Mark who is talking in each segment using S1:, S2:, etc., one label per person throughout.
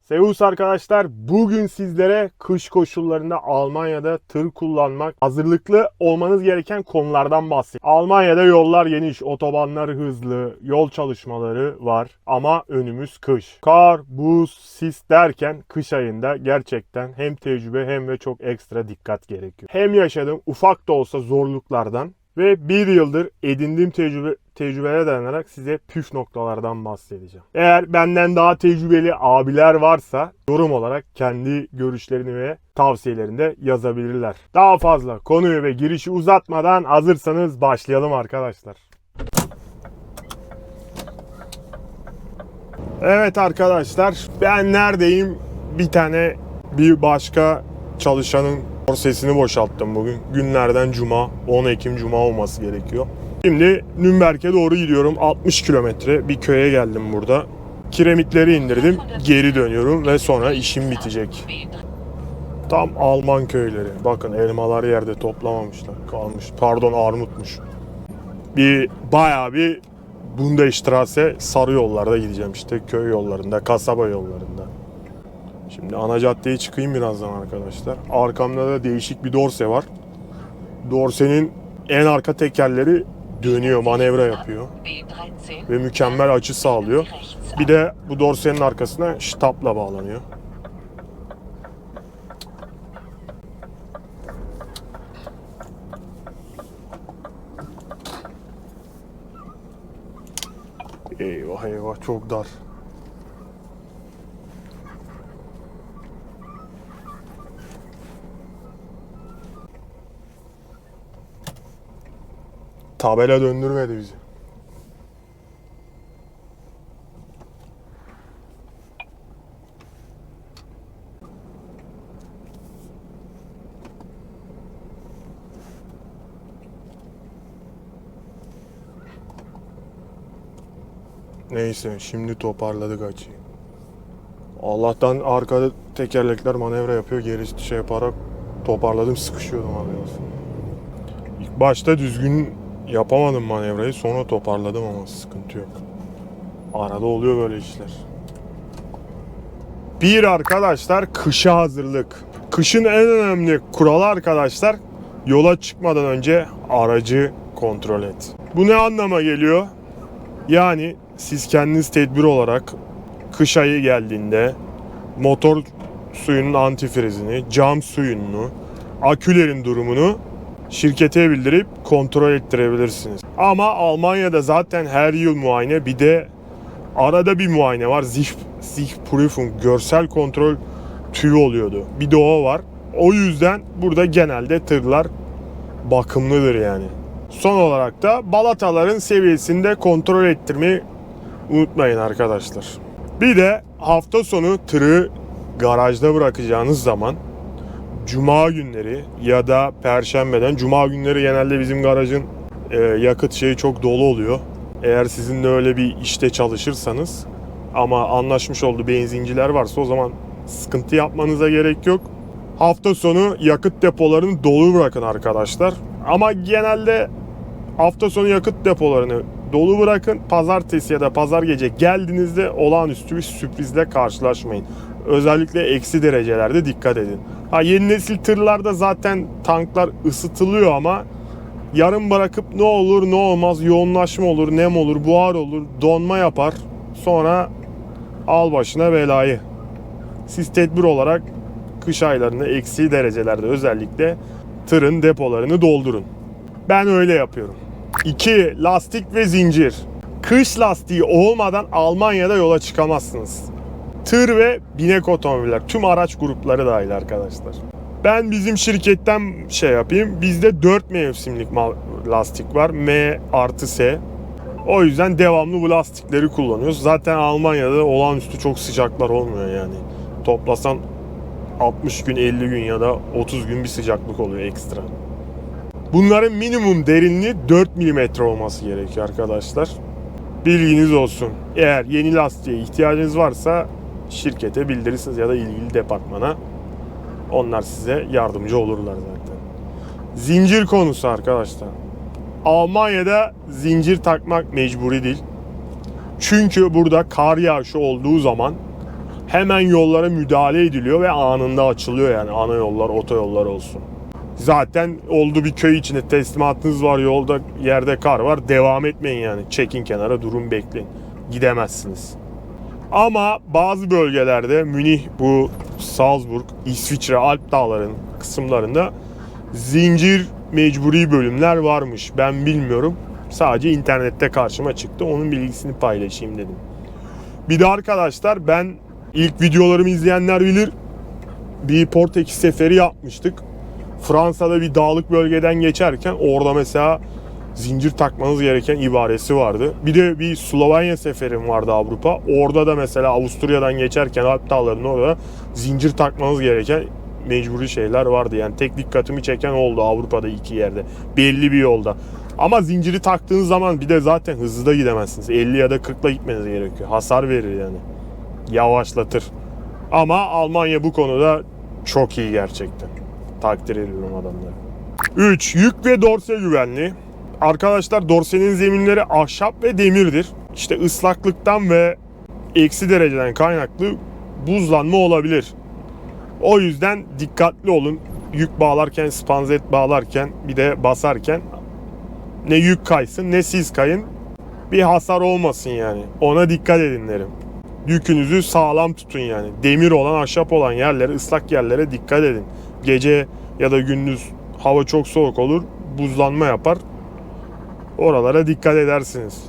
S1: Servus arkadaşlar, bugün sizlere kış koşullarında Almanya'da tır kullanmak, hazırlıklı olmanız gereken konulardan bahsedeceğim. Almanya'da yollar geniş, otobanlar hızlı, yol çalışmaları var ama önümüz kış. Kar, buz, sis derken kış ayında gerçekten hem tecrübe hem de çok ekstra dikkat gerekiyor. Hem yaşadığım ufak da olsa zorluklardan ve bir yıldır edindiğim tecrübelere dayanarak size püf noktalardan bahsedeceğim. Eğer benden daha tecrübeli abiler varsa yorum olarak kendi görüşlerini ve tavsiyelerini de yazabilirler. Daha fazla konuyu ve girişi uzatmadan hazırsanız başlayalım arkadaşlar. Evet arkadaşlar, ben neredeyim? Bir başka çalışanın sesini boşalttım bugün. Günlerden cuma, 10 Ekim cuma olması gerekiyor. Şimdi Nürnberg'e doğru gidiyorum. 60 kilometre bir köye geldim burada. Kiremitleri indirdim. Geri dönüyorum ve sonra işim bitecek. Tam Alman köyleri. Bakın elmalar yerde toplamamışlar. Kalmış. Pardon, armutmuş. Bayağı bir Bundesstraße sarı yollarda gideceğim işte. Köy yollarında, kasaba yollarında. Şimdi ana caddeye çıkayım birazdan arkadaşlar. Arkamda da değişik bir dorse var. Dorsenin en arka tekerleri dönüyor, manevra yapıyor. Ve mükemmel açı sağlıyor. Bir de bu dorsenin arkasına ştapla bağlanıyor. Eyvah eyvah, çok dar. Tabela döndürmedi bizi. Neyse, şimdi toparladık açıyı. Allah'tan arka tekerlekler manevra yapıyor. Gerisi şey yaparak toparladım, sıkışıyordum abi aslında. İlk başta düzgün yapamadım manevrayı, sonra toparladım ama sıkıntı yok. Arada oluyor böyle işler. Bir arkadaşlar, kışa hazırlık. Kışın en önemli kuralı arkadaşlar, yola çıkmadan önce aracı kontrol et. Bu ne anlama geliyor? Yani siz kendiniz tedbir olarak kış ayı geldiğinde motor suyunun antifrizini, cam suyunu, akülerin durumunu şirkete bildirip kontrol ettirebilirsiniz. Ama Almanya'da zaten her yıl muayene, bir de arada bir muayene var. Sichtprüfung, görsel kontrol tüyü oluyordu. Bir de o var. O yüzden burada genelde tırlar bakımlıdır yani. Son olarak da balataların seviyesini de kontrol ettirmeyi unutmayın arkadaşlar. Bir de hafta sonu tırı garajda bırakacağınız zaman Cuma günleri ya da Perşembeden, Cuma günleri genelde bizim garajın yakıt şeyi çok dolu oluyor. Eğer sizin de öyle bir işte çalışırsanız ama anlaşmış olduğu benzinciler varsa o zaman sıkıntı yapmanıza gerek yok. Hafta sonu yakıt depolarını dolu bırakın arkadaşlar. Ama genelde hafta sonu yakıt depolarını dolu bırakın. Pazartesi ya da pazar gece geldiğinizde olağanüstü bir sürprizle karşılaşmayın. Özellikle eksi derecelerde dikkat edin. Yeni nesil tırlarda zaten tanklar ısıtılıyor ama yarım bırakıp ne olur ne olmaz, yoğunlaşma olur, nem olur, buhar olur, donma yapar. Sonra al başına belayı. Siz tedbir olarak kış aylarında eksi derecelerde özellikle tırın depolarını doldurun. Ben öyle yapıyorum. 2. Lastik ve zincir. Kış lastiği olmadan Almanya'da yola çıkamazsınız. Tır ve binek otomobiller, tüm araç grupları dahil arkadaşlar. Ben bizim şirketten yapayım. Bizde 4 mevsimlik lastik var. M artı S. O yüzden devamlı bu lastikleri kullanıyoruz. Zaten Almanya'da olağanüstü çok sıcaklar olmuyor yani. Toplasan 60 gün, 50 gün ya da 30 gün bir sıcaklık oluyor ekstra. Bunların minimum derinliği 4 mm olması gerekiyor arkadaşlar. Bilginiz olsun. Eğer yeni lastiğe ihtiyacınız varsa şirkete bildirirsiniz ya da ilgili departmana. Onlar size yardımcı olurlar zaten. Zincir konusu arkadaşlar. Almanya'da zincir takmak mecburi değil. Çünkü burada kar yağışı olduğu zaman hemen yollara müdahale ediliyor ve anında açılıyor yani ana yollar, otoyollar olsun. Zaten oldu bir köy içinde teslimatınız var, yolda yerde kar var, devam etmeyin yani. Çekin kenara, durun, bekleyin. Gidemezsiniz. Ama bazı bölgelerde Münih, bu Salzburg, İsviçre, Alp dağlarının kısımlarında zincir mecburi bölümler varmış. Ben bilmiyorum. Sadece internette karşıma çıktı. Onun bilgisini paylaşayım dedim. Bir de arkadaşlar, ben ilk videolarımı izleyenler bilir, bir Portekiz seferi yapmıştık. Fransa'da bir dağlık bölgeden geçerken orada mesela zincir takmanız gereken ibaresi vardı. Bir de bir Slovenya seferim vardı Avrupa. Orada da mesela Avusturya'dan geçerken Alp dağlarının orada zincir takmanız gereken mecburi şeyler vardı. Yani tek dikkatimi çeken oldu Avrupa'da 2 yerde. Belli bir yolda. Ama zinciri taktığınız zaman bir de zaten hızlı da gidemezsiniz. 50 ya da 40'la gitmeniz gerekiyor. Hasar verir yani. Yavaşlatır. Ama Almanya bu konuda çok iyi gerçekten. Takdir ediyorum adamları. 3. Yük ve dorse güvenliği. Arkadaşlar, dorsenin zeminleri ahşap ve demirdir. İşte ıslaklıktan ve eksi dereceden kaynaklı buzlanma olabilir. O yüzden dikkatli olun. Yük bağlarken, spanzet bağlarken, bir de basarken ne yük kaysın ne siz kayın. Bir hasar olmasın yani. Ona dikkat edin derim. Yükünüzü sağlam tutun yani. Demir olan, ahşap olan yerlere, ıslak yerlere dikkat edin. Gece ya da gündüz hava çok soğuk olur, buzlanma yapar. Oralara dikkat edersiniz.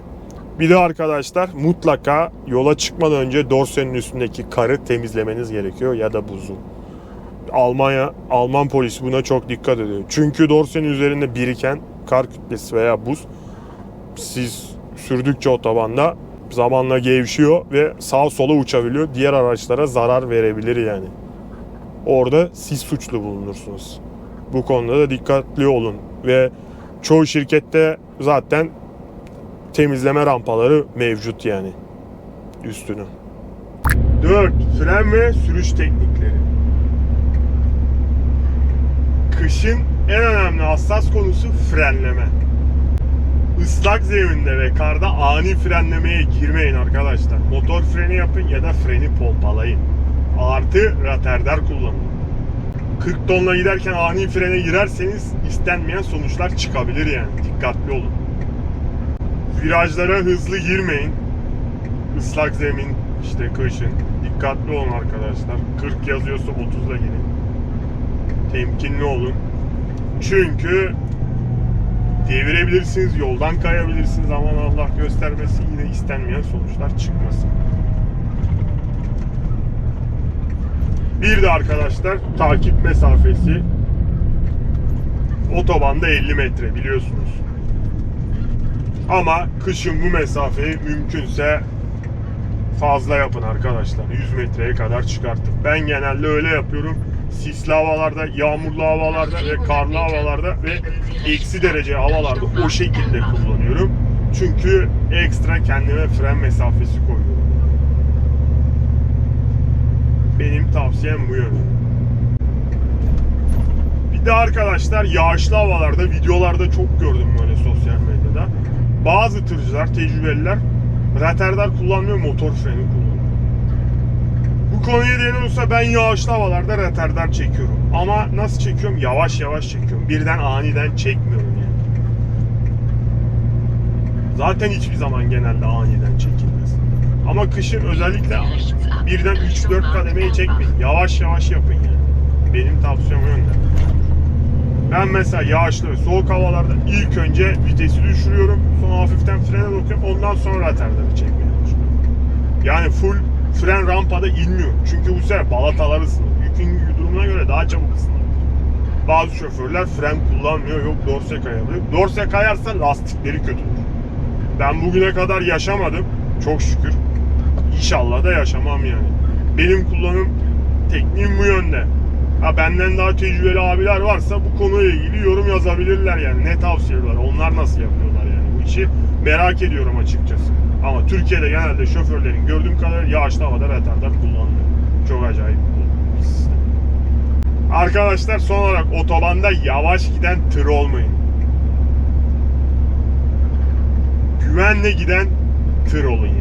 S1: Bir de arkadaşlar, mutlaka yola çıkmadan önce dorsenin üstündeki karı temizlemeniz gerekiyor ya da buzu. Alman polisi buna çok dikkat ediyor. Çünkü dorsenin üzerinde biriken kar kütlesi veya buz siz sürdükçe otobanda zamanla gevşiyor ve sağa sola uçabiliyor. Diğer araçlara zarar verebilir yani. Orada siz suçlu bulunursunuz. Bu konuda da dikkatli olun ve çoğu şirkette zaten temizleme rampaları mevcut yani üstünü. 4. Fren ve sürüş teknikleri. Kışın en önemli hassas konusu frenleme. Islak zeminde ve karda ani frenlemeye girmeyin arkadaşlar. Motor freni yapın ya da freni pompalayın. Artı raterder kullanın. 40 tonla giderken ani frene girerseniz istenmeyen sonuçlar çıkabilir yani. Dikkatli olun. Virajlara hızlı girmeyin. Islak zemin, işte kışın. Dikkatli olun arkadaşlar. 40 yazıyorsa 30'la girin. Temkinli olun. Çünkü devirebilirsiniz, yoldan kayabilirsiniz. Aman Allah göstermesin, yine istenmeyen sonuçlar çıkmasın. Bir de arkadaşlar, takip mesafesi. Otobanda 50 metre biliyorsunuz. Ama kışın bu mesafeyi mümkünse fazla yapın arkadaşlar. 100 metreye kadar çıkartın. Ben genelde öyle yapıyorum. Sisli havalarda, yağmurlu havalarda ve karlı havalarda ve eksi derece havalarda o şekilde kullanıyorum. Çünkü ekstra kendime fren mesafesi koyuyorum. Benim tavsiyem bu yönde. Bir de arkadaşlar, yağışlı havalarda, videolarda çok gördüm böyle sosyal medyada. Bazı tırcılar, tecrübeliler raterder kullanmıyor, motor freni kullanıyor. Bu konuya değinen olursa ben yağışlı havalarda raterder çekiyorum. Ama nasıl çekiyorum? Yavaş yavaş çekiyorum. Birden aniden çekmiyorum yani. Zaten hiçbir zaman genelde aniden çekilmez. Ama kışın özellikle birden 3-4 kademeyi çekmeyin. Yavaş yavaş yapın yani. Benim tavsiyem o yönde. Ben mesela yağışlı ve soğuk havalarda ilk önce vitesi düşürüyorum. Sonra hafiften frene dokuyorum. Ondan sonra raterleri çekmeye başlıyorum. Yani full fren rampada inmiyor. Çünkü bu sefer balatalar ısınır. Yükün durumuna göre daha çabuk ısınır. Bazı şoförler fren kullanmıyor. Yok dorse kayabiliyor. Dorse kayarsa lastikleri kötüdür. Ben bugüne kadar yaşamadım. Çok şükür. İnşallah da yaşamam yani. Benim kullanım tekniğim bu yönde. Ha, benden daha tecrübeli abiler varsa bu konuyla ilgili yorum yazabilirler yani. Ne tavsiye ediyorlar? Onlar nasıl yapıyorlar yani bu işi? Merak ediyorum açıkçası. Ama Türkiye'de genelde şoförlerin gördüğüm kadar yağışlı havada retarder kullanılıyor. Çok acayip bir sistem. Arkadaşlar, son olarak otobanda yavaş giden tır olmayın. Güvenle giden tır olun yani.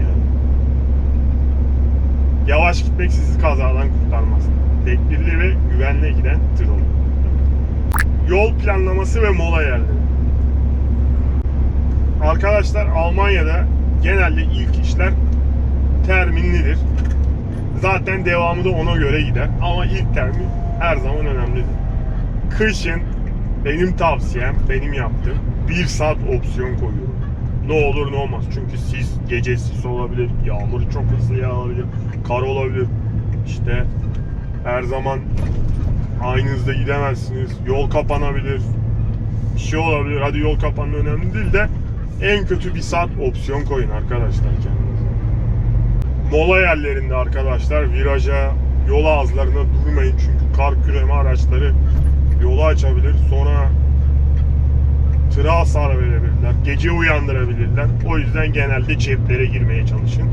S1: Yavaş gitmek sizi kazadan kurtarmaz. Tedbirli ve güvenle giden tır olun. Yol planlaması ve mola yerleri. Arkadaşlar Almanya'da genelde ilk işler terminlidir. Zaten devamı da ona göre gider. Ama ilk termin her zaman önemlidir. Kışın benim tavsiyem, benim yaptığım 1 saat opsiyon koyuyorum. Ne olur ne olmaz. Çünkü gece sis olabilir, yağmur çok hızlı yağabilir, kar olabilir. İşte her zaman aynı hızda gidemezsiniz. Yol kapanabilir. Bir şey olabilir. Hadi yol kapanma önemli değil de en kötü 1 saat opsiyon koyun arkadaşlar kendinize. Mola yerlerinde arkadaşlar viraja, yol ağızlarına durmayın. Çünkü kar küreme araçları yolu açabilir. Sonra tıra hasar verebilirler. Gece uyandırabilirler. O yüzden genelde ceplere girmeye çalışın.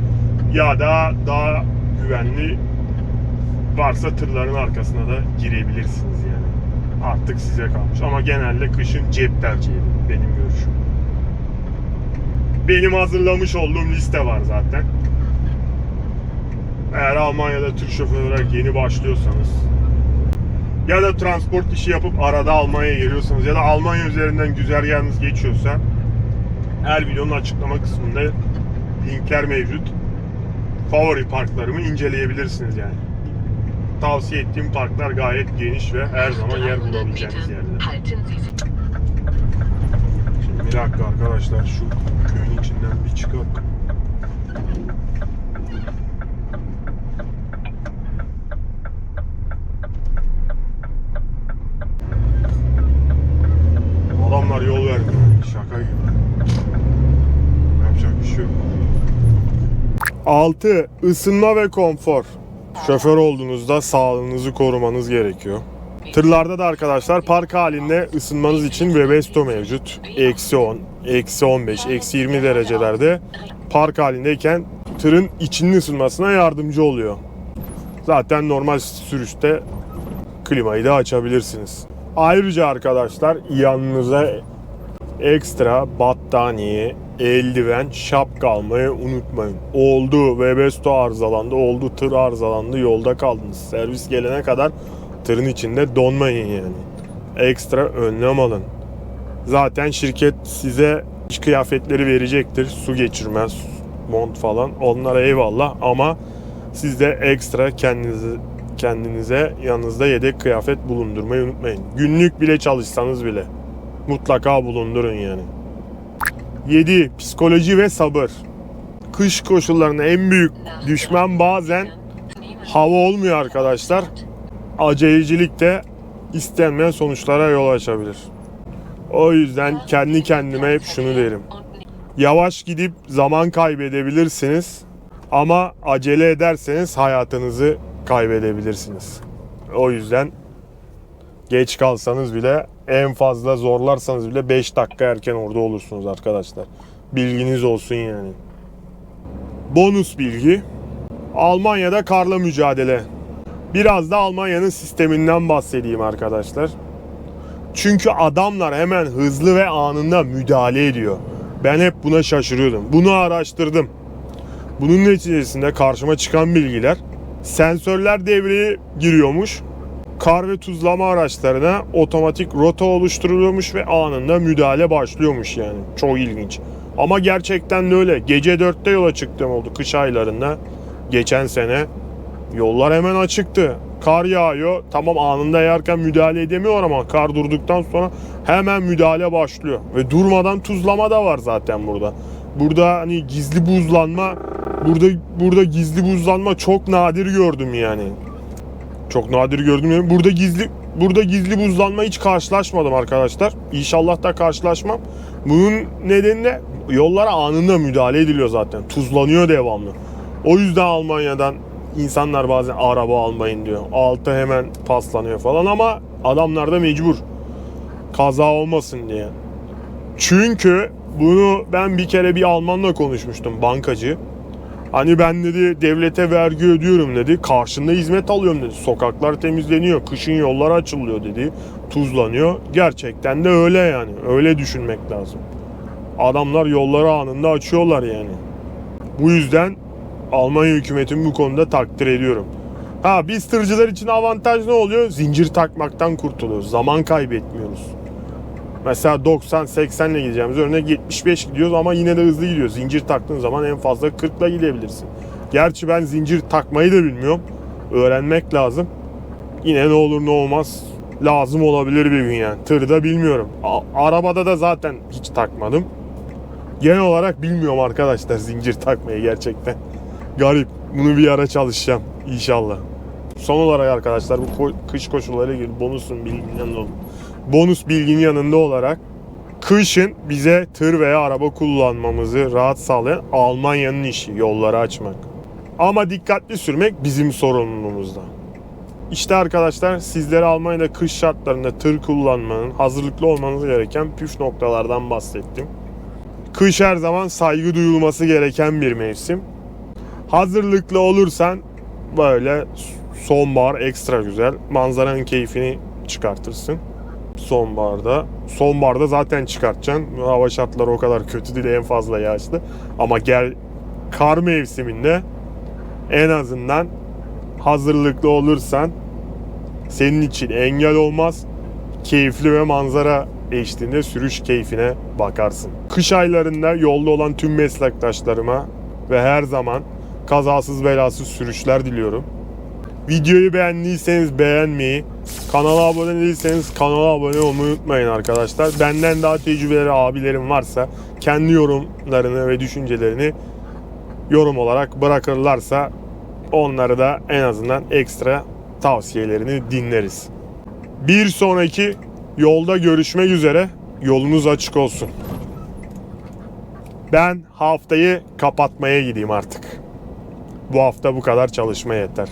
S1: Ya da daha güvenli varsa tırların arkasına da girebilirsiniz yani. Artık size kalmış. Ama genelde kışın cep tercih edin. Benim görüşüm. Benim hazırlamış olduğum liste var zaten. Eğer Almanya'da tır şoförü olarak yeni başlıyorsanız ya da transport işi yapıp arada Almanya'ya geliyorsanız ya da Almanya üzerinden güzergahınız geçiyorsa her videonun açıklama kısmında linkler mevcut. Favori parklarımı inceleyebilirsiniz yani. Tavsiye ettiğim parklar gayet geniş ve her zaman yer bulabileceğiniz yerler. Şimdi bir dakika arkadaşlar, şu köyün içinden bir çıkalım. Adamlar yol vermiyor. Şaka gibi. Yapacak bir şey yok. 6. Isınma ve konfor. Şoför olduğunuzda sağlığınızı korumanız gerekiyor. Tırlarda da arkadaşlar park halinde ısınmanız için Webesto mevcut. -10, -15, -20 derecelerde park halindeyken tırın içinin ısınmasına yardımcı oluyor. Zaten normal sürüşte klimayı da açabilirsiniz. Ayrıca arkadaşlar yanınıza ekstra battaniye, eldiven, şapka almayı unutmayın. Oldu Webesto arızalandı, oldu tır arızalandı, yolda kaldınız. Servis gelene kadar tırın içinde donmayın yani. Ekstra önlem alın. Zaten şirket size iş kıyafetleri verecektir. Su geçirmez, mont falan. Onlara eyvallah ama siz de ekstra kendinize yanınızda yedek kıyafet bulundurmayı unutmayın. Günlük bile çalışsanız bile mutlaka bulundurun yani. 7. Psikoloji ve sabır. Kış koşullarına en büyük düşman bazen hava olmuyor arkadaşlar. Acelecilik de istenmeyen sonuçlara yol açabilir. O yüzden kendi kendime hep şunu derim. Yavaş gidip zaman kaybedebilirsiniz ama acele ederseniz hayatınızı kaybedebilirsiniz. O yüzden geç kalsanız bile, en fazla zorlarsanız bile 5 dakika erken orada olursunuz arkadaşlar. Bilginiz olsun yani. Bonus bilgi. Almanya'da karla mücadele. Biraz da Almanya'nın sisteminden bahsedeyim arkadaşlar. Çünkü adamlar hemen hızlı ve anında müdahale ediyor. Ben hep buna şaşırıyordum. Bunu araştırdım. Bunun neticesinde karşıma çıkan bilgiler, sensörler devreye giriyormuş. Kar ve tuzlama araçlarına otomatik rota oluşturuluyormuş ve anında müdahale başlıyormuş yani. Çok ilginç. Ama gerçekten de öyle. Gece 4'te yola çıktığım oldu kış aylarında. Geçen sene yollar hemen açıktı. Kar yağıyor. Tamam, anında yağarken müdahale edemiyor ama kar durduktan sonra hemen müdahale başlıyor. Ve durmadan tuzlama da var zaten burada. Burada hani gizli buzlanma, burada gizli buzlanma çok nadir gördüm yani. Çok nadir gördüm yani. Burada gizli buzlanma hiç karşılaşmadım arkadaşlar. İnşallah da karşılaşmam. Bunun nedeni de yollara anında müdahale ediliyor zaten. Tuzlanıyor devamlı. O yüzden Almanya'dan insanlar bazen araba almayın diyor. Altı hemen paslanıyor falan ama adamlar da mecbur. Kaza olmasın diye. Çünkü bunu ben bir kere bir Almanla konuşmuştum, bankacı. Hani ben dedi devlete vergi ödüyorum dedi. Karşında hizmet alıyorum dedi. Sokaklar temizleniyor. Kışın yollar açılıyor dedi. Tuzlanıyor. Gerçekten de öyle yani. Öyle düşünmek lazım. Adamlar yolları anında açıyorlar yani. Bu yüzden Almanya hükümetini bu konuda takdir ediyorum. Ha, biz tırcılar için avantaj ne oluyor? Zincir takmaktan kurtuluyoruz. Zaman kaybetmiyoruz. Mesela 90-80 ile gideceğimiz örnek 75 gidiyoruz ama yine de hızlı gidiyoruz. Zincir taktığın zaman en fazla 40 ile gidebilirsin. Gerçi ben zincir takmayı da bilmiyorum. Öğrenmek lazım. Yine ne olur ne olmaz lazım olabilir bir gün yani. Tırda bilmiyorum. Arabada da zaten hiç takmadım. Genel olarak bilmiyorum arkadaşlar zincir takmayı gerçekten. Garip. Bunu bir ara çalışacağım inşallah. Son olarak arkadaşlar bu kış koşulları ilgili bonus bilginin yanında olarak kışın bize tır veya araba kullanmamızı rahat sağlayan Almanya'nın işi yolları açmak. Ama dikkatli sürmek bizim sorumluluğumuzda. İşte arkadaşlar sizlere Almanya'da kış şartlarında tır kullanmanın hazırlıklı olmanız gereken püf noktalardan bahsettim. Kış her zaman saygı duyulması gereken bir mevsim. Hazırlıklı olursan böyle sonbahar ekstra güzel. Manzaranın keyfini çıkartırsın. Sonbaharda zaten çıkartacaksın. Hava şartları o kadar kötü değil, en fazla yağışlı. Ama kar mevsiminde en azından hazırlıklı olursan senin için engel olmaz. Keyifli ve manzara eşliğinde sürüş keyfine bakarsın. Kış aylarında yolda olan tüm meslektaşlarıma ve her zaman kazasız belasız sürüşler diliyorum. Videoyu beğendiyseniz beğenmeyi, kanala abone değilseniz kanala abone olmayı unutmayın arkadaşlar. Benden daha tecrübeli abilerim varsa kendi yorumlarını ve düşüncelerini yorum olarak bırakırlarsa onları da en azından ekstra tavsiyelerini dinleriz. Bir sonraki yolda görüşmek üzere. Yolunuz açık olsun. Ben haftayı kapatmaya gideyim artık. Bu hafta bu kadar çalışma yeter.